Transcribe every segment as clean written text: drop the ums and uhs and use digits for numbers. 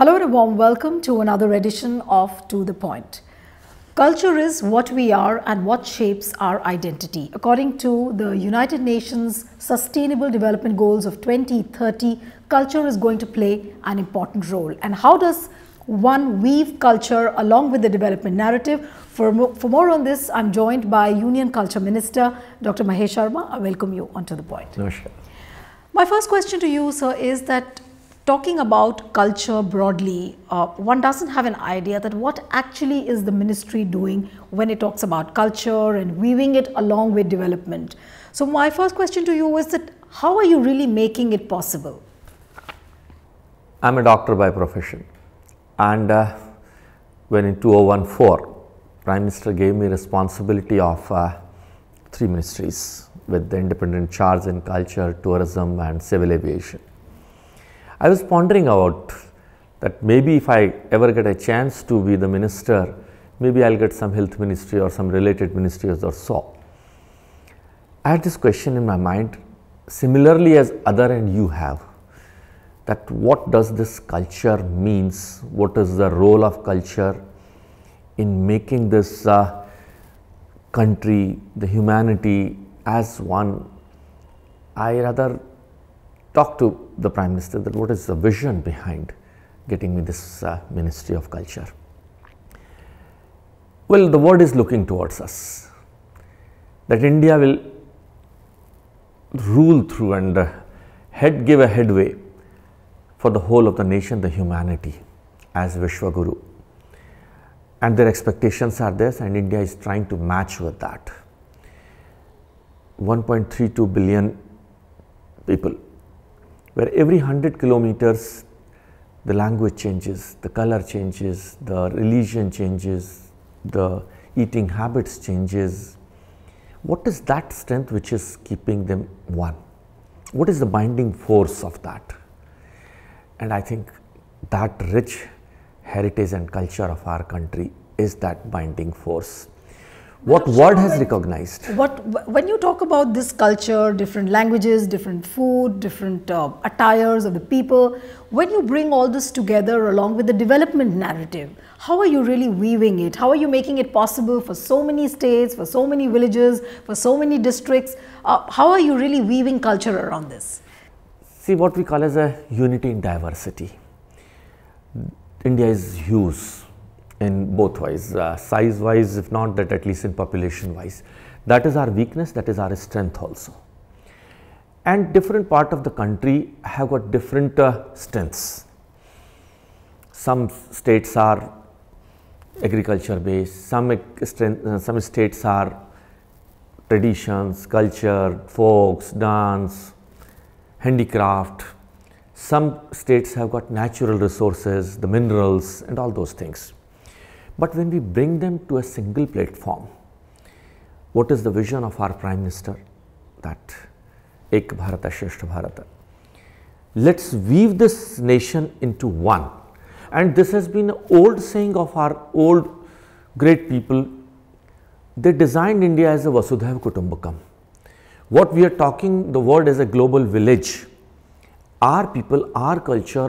Hello and a warm welcome to another edition of To The Point. Culture is what we are and what shapes our identity. According to the United Nations Sustainable Development Goals of 2030, culture is going to play an important role. And how does one weave culture along with the development narrative? For more on this, I'm joined by Union Culture Minister, Dr. Mahesh Sharma. I welcome you on To The Point. Namaskar. My first question to you, sir, is that talking about culture broadly, one doesn't have an idea that what actually is the ministry doing when it talks about culture and weaving it along with development. So my first question to you is that how are you really making it possible? I'm a doctor by profession, and when in 2014, Prime Minister gave me responsibility of 3 ministries with the independent charge in culture, tourism and civil aviation. I was pondering about that maybe if I ever get a chance to be the minister, maybe I'll get some health ministry or some related ministries or so. I had this question in my mind, similarly as other and you have, that what does this culture means? What is the role of culture in making this country, the humanity as one? I rather talk to the Prime Minister that what is the vision behind getting me this Ministry of Culture. Well, the world is looking towards us, that India will rule through and give a headway for the whole of the nation, the humanity as Vishwaguru. And their expectations are this, and India is trying to match with that. 1.32 billion people, where every 100 kilometers the language changes, the color changes, the religion changes, the eating habits changes. What is that strength which is keeping them one? What is the binding force of that? And I think that rich heritage and culture of our country is that binding force. What world has recognized? When you talk about this culture, different languages, different food, different attires of the people, when you bring all this together along with the development narrative, how are you really weaving it? How are you making it possible for so many states, for so many villages, for so many districts? How are you really weaving culture around this? See, what we call as a unity in diversity. India is huge in both ways, size wise, if not that, at least in population wise. That is our weakness, that is our strength also. And different part of the country have got different strengths. Some states are agriculture based, some states are traditions, culture, folks, dance, handicraft. Some states have got natural resources, the minerals and all those things. But when we bring them to a single platform, what is the vision of our Prime Minister? That Ek Bharata Shrestha Bharata. Let's weave this nation into one. And this has been an old saying of our old great people. They designed India as a Vasudhaiva Kutumbakam. What we are talking, the world as a global village. Our people, our culture,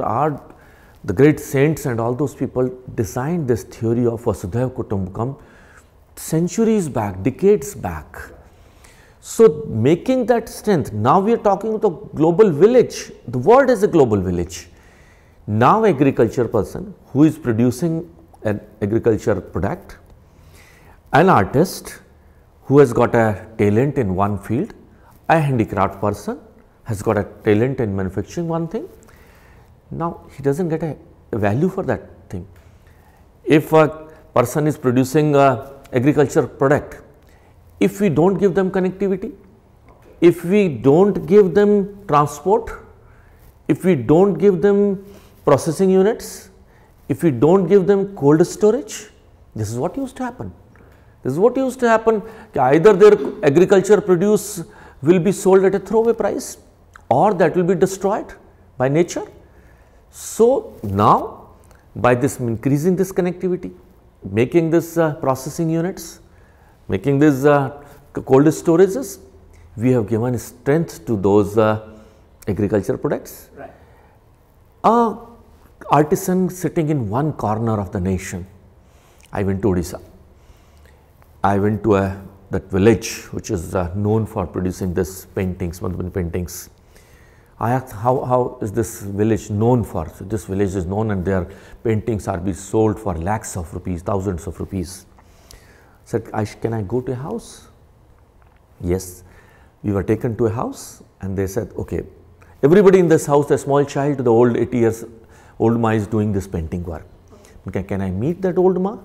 the great saints and all those people designed this theory of Vasudhaiva Kutumbakam centuries back, decades back. So making that strength, now we are talking about a global village, the world is a global village. Now agriculture person who is producing an agriculture product, an artist who has got a talent in one field, a handicraft person has got a talent in manufacturing one thing. Now, he doesn't get a value for that thing. If a person is producing a agriculture product, if we don't give them connectivity, if we don't give them transport, if we don't give them processing units, if we don't give them cold storage, this is what used to happen. This is what used to happen. Either their agriculture produce will be sold at a throwaway price or that will be destroyed by nature. So now, by this increasing this connectivity, making this processing units, making these cold storages, we have given strength to those agriculture products. Right. artisan sitting in one corner of the nation. I went to Odisha. I went to that village which is known for producing this paintings, Madhuban paintings. I asked, how is this village known for? So this village is known and their paintings are being sold for lakhs of rupees, thousands of rupees. Said, can I go to a house? Yes. We were taken to a house and they said, okay, everybody in this house, the small child to the old 80 years old ma is doing this painting work. Okay, can I meet that old ma?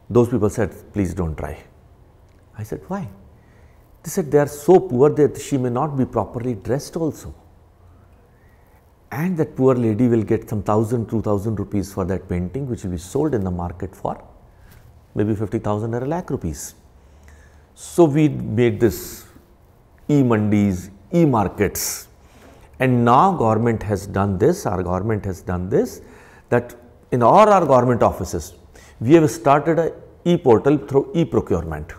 Those people said, please don't try. I said, why? They said, they are so poor that she may not be properly dressed also. And that poor lady will get some 1,000, 2,000 rupees for that painting, which will be sold in the market for maybe 50,000 or a lakh rupees. So we made this e-mandis, e-markets. And now government has done this, our government has done this, that in all our government offices, we have started a e-portal through e-procurement.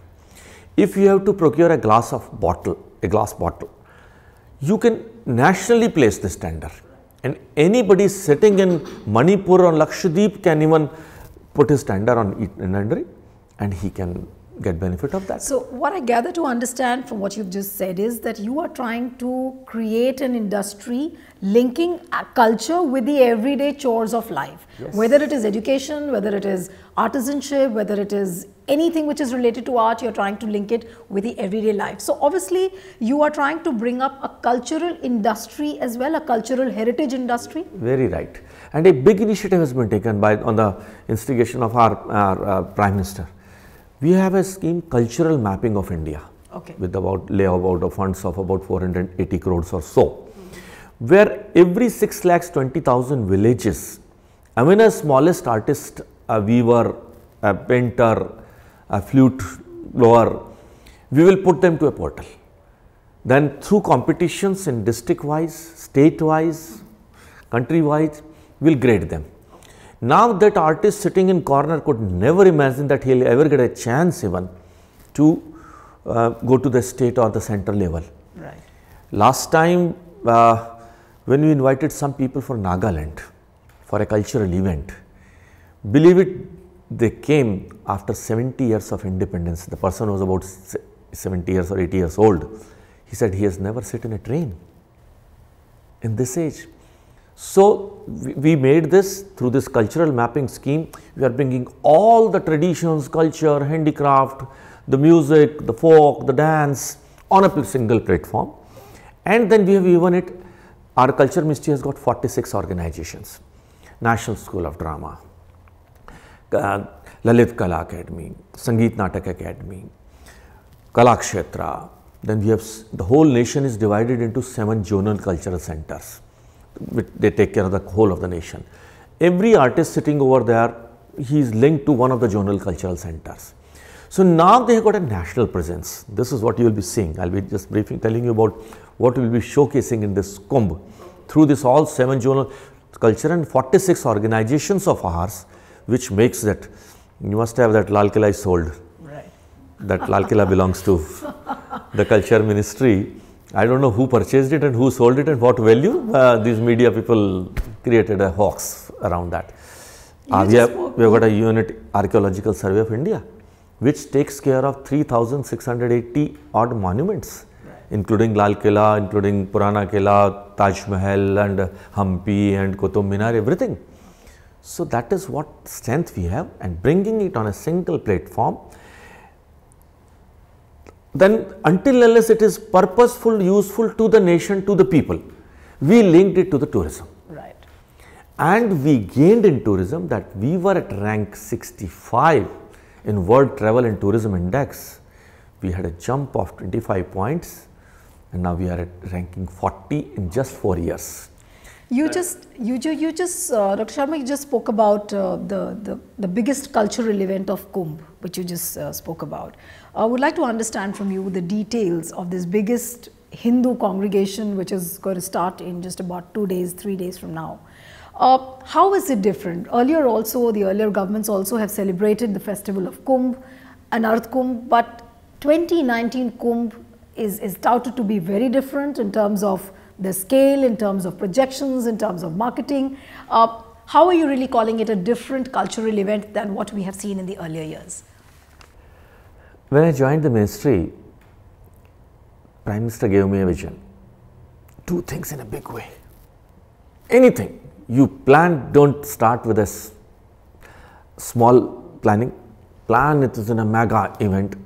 If you have to procure a glass bottle, you can nationally place this tender. And anybody sitting in Manipur or Lakshadweep can even put his tender on e-tendering and he can get benefit of that. So what I gather to understand from what you've just said is that you are trying to create an industry linking a culture with the everyday chores of life. Yes. Whether it is education, whether it is artisanship, whether it is anything which is related to art, you're trying to link it with the everyday life. So obviously you are trying to bring up a cultural industry as well, a cultural heritage industry. Very right. And a big initiative has been taken on the instigation of our Prime Minister. We have a scheme, cultural mapping of India, okay, with about funds of about 480 crores or so, where every 6,20,000 villages, I mean a smallest artist, a weaver, a painter, a flute blower, we will put them to a portal. Then through competitions in district wise, state wise, country wise, we will grade them. Now that artist sitting in corner could never imagine that he'll ever get a chance even to go to the state or the central level. Right. Last time when we invited some people from Nagaland for a cultural event, believe it, they came after 70 years of independence. The person was about 70 years or 80 years old. He said he has never sat in a train in this age. So we made this through this cultural mapping scheme. We are bringing all the traditions, culture, handicraft, the music, the folk, the dance on a single platform. And then we have even it, our culture ministry has got 46 organizations. National School of Drama, Lalit Kala Academy, Sangeet Natak Academy, Kala Kshetra. Then we have, the whole nation is divided into 7 zonal cultural centers. They take care of the whole of the nation. Every artist sitting over there, he is linked to one of the zonal cultural centers. So now they have got a national presence. This is what you will be seeing. I will be just briefly telling you about what we will be showcasing in this Kumbh. Through this all 7 zonal culture and 46 organizations of ours, which makes that, you must have that Lal Killa is sold. Right. That Lal Killa belongs to the culture ministry. I don't know who purchased it and who sold it and what value. These media people created a hoax around that. We have got a unit Archaeological Survey of India, which takes care of 3,680 odd monuments, right, including Lal Killa, including Purana Killa, Taj Mahal and Hampi and Qutub Minar, everything. So that is what strength we have, and bringing it on a single platform. Then until unless it is purposeful, useful to the nation, to the people, we linked it to the tourism. Right. And we gained in tourism that we were at rank 65 in World Travel and Tourism Index. We had a jump of 25 points and now we are at ranking 40 in just 4 years. You just, Dr. Sharma, you just spoke about the biggest cultural event of Kumbh, which you just spoke about. I would like to understand from you the details of this biggest Hindu congregation, which is going to start in just about 2 days, 3 days from now. How is it different? Earlier also, the earlier governments also have celebrated the festival of Kumbh, Anarth Kumbh, but 2019 Kumbh is touted to be very different in terms of the scale, in terms of projections, in terms of marketing? How are you really calling it a different cultural event than what we have seen in the earlier years? When I joined the ministry, Prime Minister gave me a vision. Do things in a big way. Anything you plan, don't start with a small planning. Plan it is in a mega event.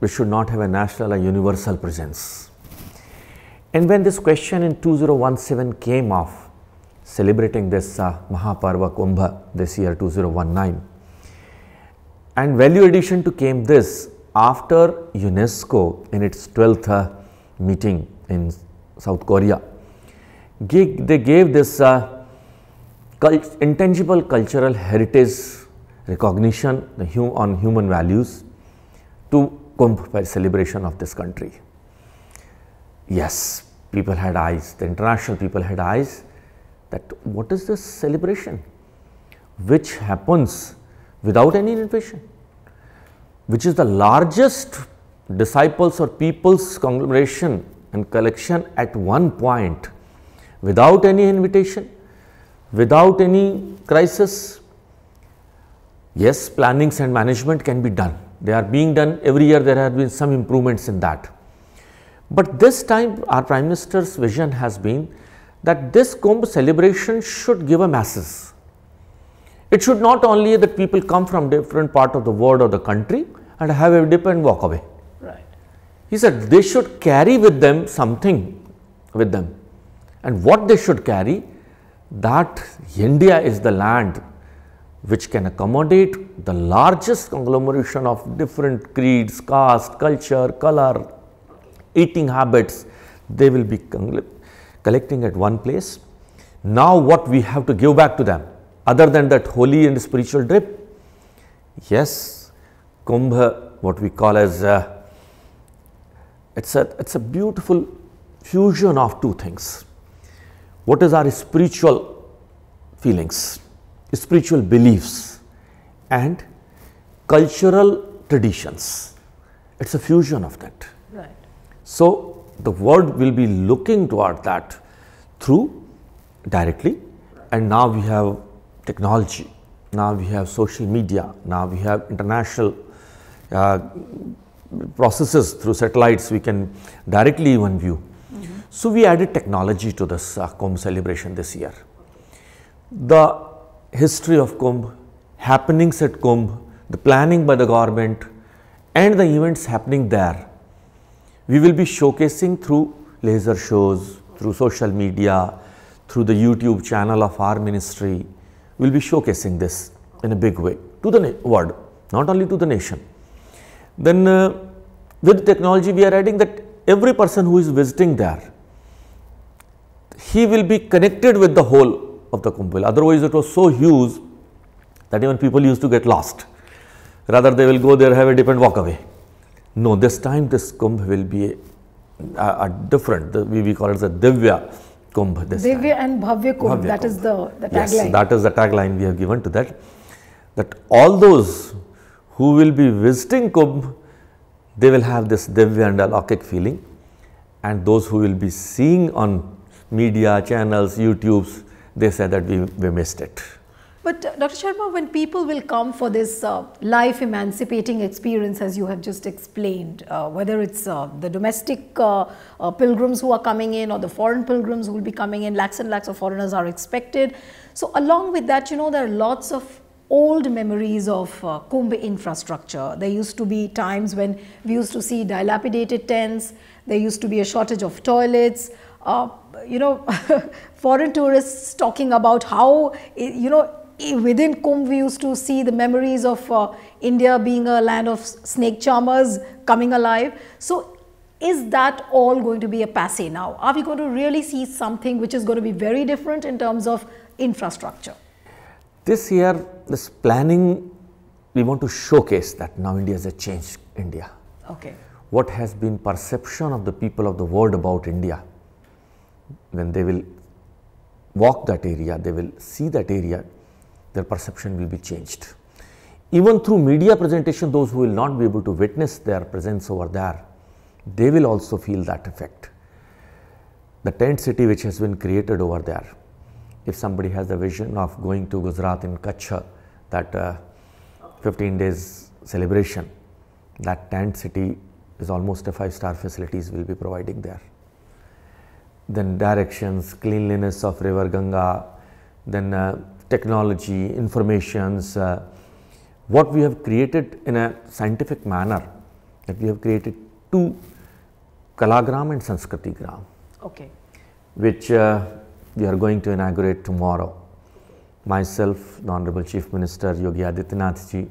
We should not have a national or universal presence. And when this question in 2017 came off, celebrating this Mahaparva Kumbh this year 2019, and value addition to came this after UNESCO in its 12th meeting in South Korea. They gave this intangible cultural heritage recognition on human values to Kumbh by celebration of this country. Yes, people had eyes, the international people had eyes, that what is this celebration which happens without any invitation, which is the largest disciples or people's conglomeration and collection at one point, without any invitation, without any crisis. Yes, plannings and management can be done. They are being done every year. There have been some improvements in that. But this time our Prime Minister's vision has been that this Kumbh celebration should give a masses. It should not only that people come from different part of the world or the country and have a dip and walk away. Right. He said they should carry with them something with them. And what they should carry, that India is the land which can accommodate the largest conglomeration of different creeds, caste, culture, color, eating habits. They will be collecting at one place. Now what we have to give back to them, other than that holy and spiritual drip? Yes, Kumbh, what we call as it's a beautiful fusion of two things. What is our spiritual feelings, spiritual beliefs, and cultural traditions? It's a fusion of that. Right. So the world will be looking toward that through directly, and now we have technology, now we have social media, now we have international processes through satellites we can directly even view. So we added technology to this Kumbh celebration this year. The history of Kumbh, happenings at Kumbh, the planning by the government, and the events happening there, we will be showcasing through laser shows, through social media, through the YouTube channel of our ministry. We will be showcasing this in a big way to the world, not only to the nation. Then with technology we are adding that every person who is visiting there, he will be connected with the whole of the Kumbh. Otherwise it was so huge that even people used to get lost. Rather they will go there, have a dip and walk away. No, this time this Kumbh will be a different, we call it the Divya Kumbh. Divya and Bhavya Kumbh, that is the tagline. Yes, that is the tagline we have given to that. That all those who will be visiting Kumbh, they will have this Divya and Alaukik feeling, and those who will be seeing on media channels, YouTubes, they say that we missed it. But Dr. Sharma, when people will come for this life emancipating experience, as you have just explained, whether it's the domestic pilgrims who are coming in or the foreign pilgrims who will be coming in, lakhs and lakhs of foreigners are expected. So along with that, you know, there are lots of old memories of Kumbh infrastructure. There used to be times when we used to see dilapidated tents, there used to be a shortage of toilets, you know, foreign tourists talking about how, you know, within Kumbh we used to see the memories of India being a land of snake charmers coming alive. So is that all going to be a passé now? Are we going to really see something which is going to be very different in terms of infrastructure? This year, this planning, we want to showcase that now India is a changed India. Okay. What has been perception of the people of the world about India, when they will walk that area, they will see that area, their perception will be changed. Even through media presentation, those who will not be able to witness their presence over there, they will also feel that effect. the tent city which has been created over there. If somebody has the vision of going to Gujarat in Kutch, that 15 days celebration, that tent city is almost a 5-star facilities will be providing there. Then directions, cleanliness of river Ganga, then technology, informations, what we have created in a scientific manner, that we have created 2 Kalagram and Sanskriti Gram, Okay. which we are going to inaugurate tomorrow. Myself, the Honorable Chief Minister Yogi Adityanath ji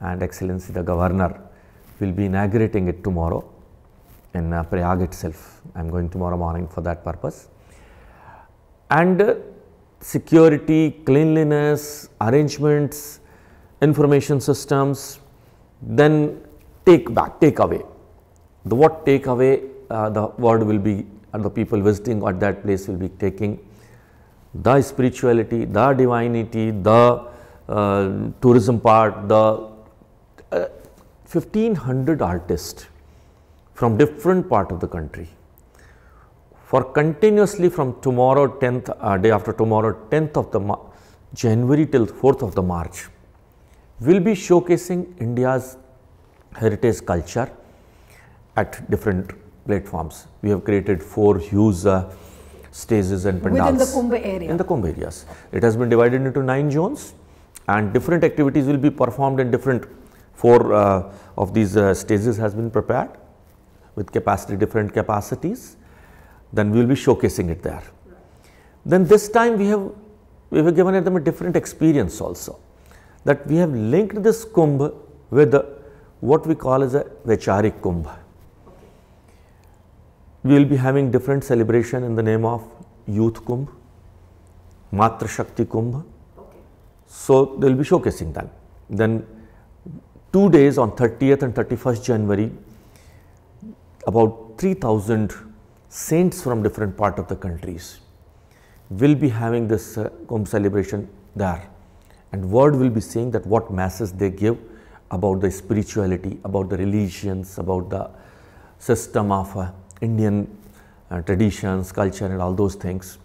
and Excellency the Governor will be inaugurating it tomorrow in Prayag itself. I am going tomorrow morning for that purpose. And security, cleanliness, arrangements, information systems, then take away. The what take away, the word will be, and the people visiting at that place will be taking the spirituality, the divinity, the tourism part, the 1500 artists from different part of the country for continuously from tomorrow 10th, day after tomorrow 10th of the January till 4th of the March will be showcasing India's heritage culture at different platforms. We have created 4 huge stages and pandals. Within the Kumbh area? In the Kumbh areas. It has been divided into 9 zones and different activities will be performed in different 4 of these stages has been prepared with different capacities. Then we will be showcasing it there. Then this time we have given them a different experience also, that we have linked this Kumbh with what we call as a Vaicharik Kumbh. We will be having different celebration in the name of Youth Kumbh, Matra Shakti Kumbh. So they will be showcasing that. Then 2 days on 30th and 31st January, about 3000 saints from different part of the countries will be having this Kumbh celebration there. And word will be saying that what message they give about the spirituality, about the religions, about the system of Indian traditions, culture and all those things.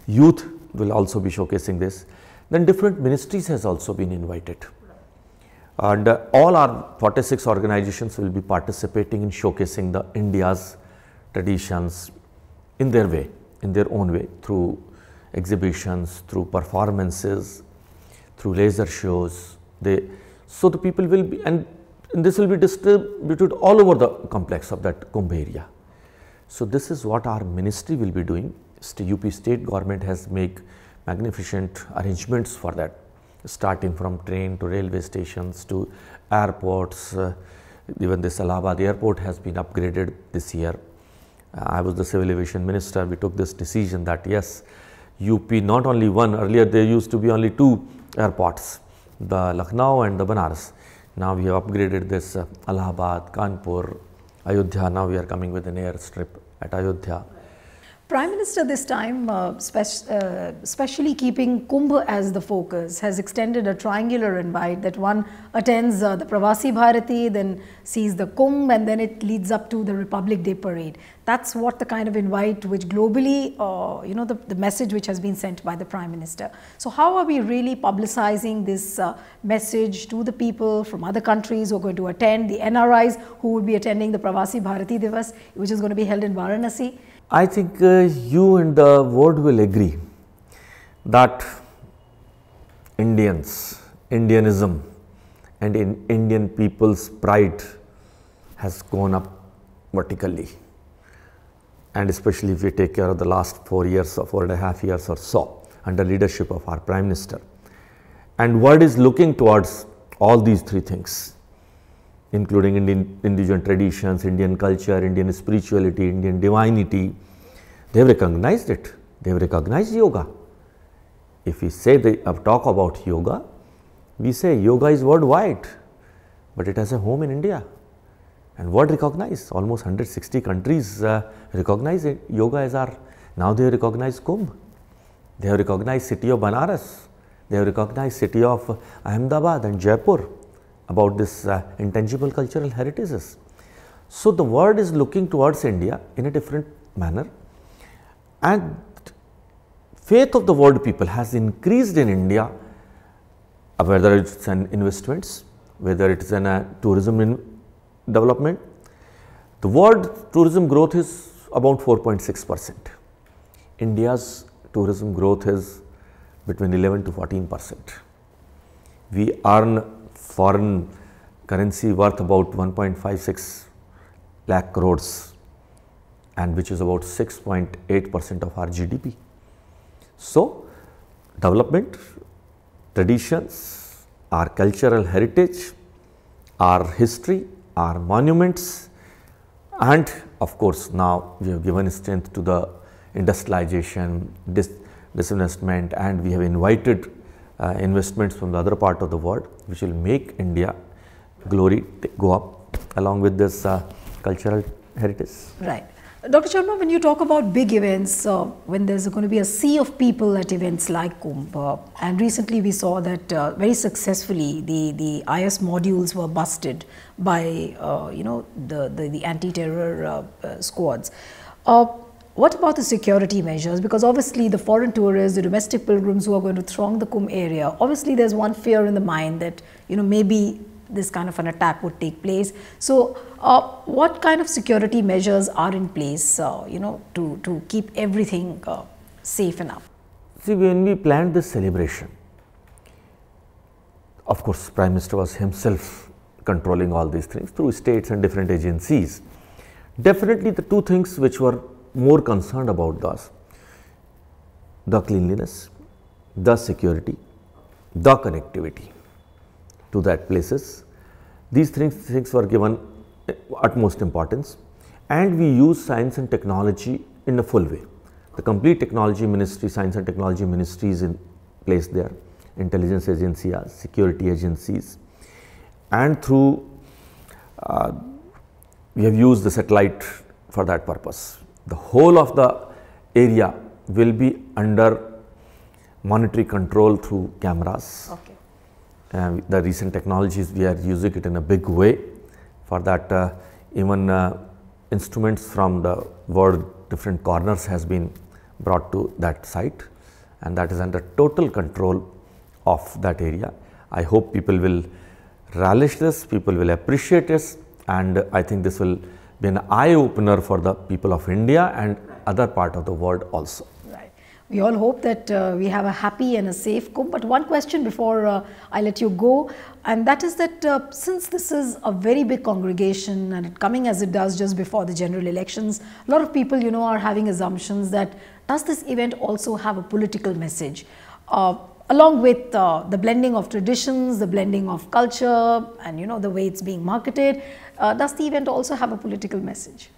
Youth will also be showcasing this. Then different ministries has also been invited. And all our 46 organizations will be participating in showcasing the India's traditions in their way, in their own way, through exhibitions, through performances, through laser shows. So the people will be, and this will be distributed all over the complex of that Kumbh area. So this is what our ministry will be doing. UP state government has made magnificent arrangements for that, starting from train to railway stations to airports. Even this Allahabad airport has been upgraded this year. I was the civil aviation minister. We took this decision that yes, UP not only one, earlier there used to be only 2 airports, the Lucknow and the Banaras. Now we have upgraded this Allahabad, Kanpur, Ayodhya. Now we are coming with an airstrip at Ayodhya. Prime Minister this time, especially keeping Kumbh as the focus, has extended a triangular invite that one attends the Pravasi Bharati, then sees the Kumbh, and then it leads up to the Republic Day parade. That's what the kind of invite which globally, the message which has been sent by the Prime Minister. So how are we really publicizing this message to the people from other countries who are going to attend, the NRIs who will be attending the Pravasi Bharati Divas, which is going to be held in Varanasi? I think you and the world will agree that Indianism and Indian people's pride has gone up vertically, and especially if we take care of the last 4 years or 4.5 years or so under leadership of our Prime Minister. And world is looking towards all these 3 things, including Indian indigenous traditions, Indian culture, Indian spirituality, Indian divinity. They have recognized it. They have recognized yoga. If we say talk about yoga, we say yoga is worldwide, but it has a home in India. And world recognized, almost 160 countries recognize it. Yoga as our, now they have recognized Kumbh. They have recognized city of Banaras. They have recognized city of Ahmedabad and Jaipur about this intangible cultural heritages. So the world is looking towards India in a different manner. And faith of the world people has increased in India, whether it's an investments, whether it is an tourism development. The world tourism growth is about 4.6%. India's tourism growth is between 11 to 14%. We earn foreign currency worth about 1.56 lakh crores, and which is about 6.8% of our GDP. So, development, traditions, our cultural heritage, our history, our monuments, and of course, now we have given strength to the industrialization, disinvestment, and we have invited investments from the other part of the world, which will make India glory go up along with this cultural heritage. Right. Dr. Sharma, when you talk about big events, when there's going to be a sea of people at events like Kumbh, and recently we saw that very successfully the IS modules were busted by the anti-terror squads. What about the security measures? Because obviously the foreign tourists, the domestic pilgrims who are going to throng the Kumbh area, obviously there's one fear in the mind that maybe this kind of an attack would take place. So, what kind of security measures are in place, to keep everything safe enough? See, when we planned this celebration, of course, Prime Minister was himself controlling all these things through states and different agencies. Definitely, the two things which were more concerned about those, the cleanliness, the security, the connectivity to that places. These things were given utmost importance, and we use science and technology in a full way. The complete technology ministry, science and technology ministry is in place there, intelligence agencies, security agencies, and through we have used the satellite for that purpose. The whole of the area will be under monetary control through cameras. Okay. The recent technologies, we are using it in a big way. For that, even instruments from the world different corners has been brought to that site, and that is under total control of that area. I hope people will relish this, people will appreciate this, and I think this will be an eye opener for the people of India and other part of the world also. We all hope that we have a happy and a safe Kumbh. But one question before I let you go, and that is that since this is a very big congregation and coming as it does just before the general elections, a lot of people, are having assumptions that does this event also have a political message? Along with the blending of traditions, the blending of culture, and the way it's being marketed, does the event also have a political message?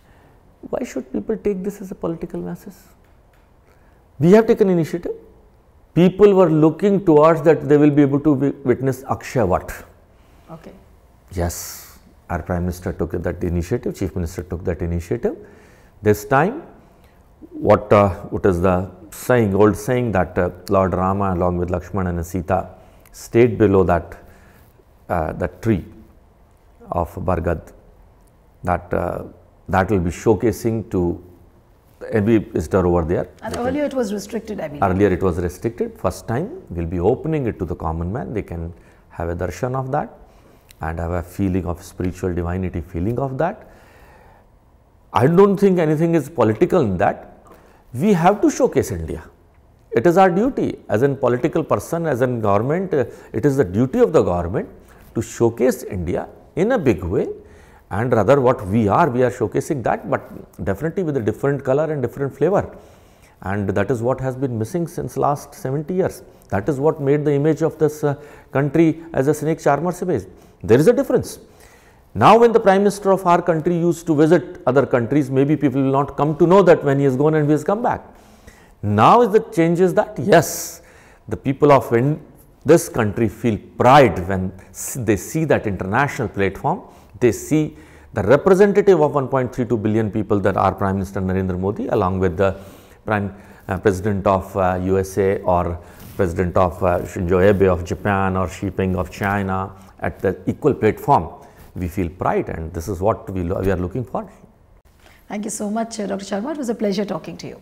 Why should people take this as a political message? We have taken initiative. People were looking towards that they will be able to witness Akshaya Vat. Okay. Yes, our Prime Minister took that initiative, Chief Minister took that initiative. This time, what is the saying, old saying that Lord Rama along with Lakshmana and Sita stayed below that tree of Bargad, that will be showcasing to every visitor over there. And earlier it was restricted, I believe. Earlier it was restricted. First time we will be opening it to the common man. They can have a darshan of that and have a feeling of spiritual divinity, feeling of that. I don't think anything is political in that. We have to showcase India. It is our duty as a political person, as a government. It is the duty of the government to showcase India in a big way. And rather what we are showcasing that, but definitely with a different color and different flavor. And that is what has been missing since last 70 years. That is what made the image of this country as a snake charmer's image. There is a difference. Now when the Prime Minister of our country used to visit other countries, maybe people will not come to know that when he has gone and he has come back. Now is the change is that, yes, the people of this country feel pride when they see that international platform. They see the representative of 1.32 billion people that are Prime Minister Narendra Modi along with the President of USA or President of Shinzo Abe of Japan or Xi Jinping of China at the equal platform. We feel pride, and this is what we are looking for. Thank you so much, Dr. Sharma. It was a pleasure talking to you.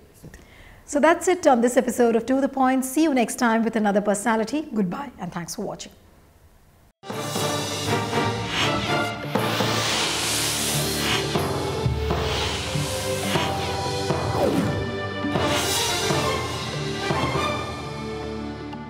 So that's it on this episode of To The Point. See you next time with another personality. Goodbye and thanks for watching.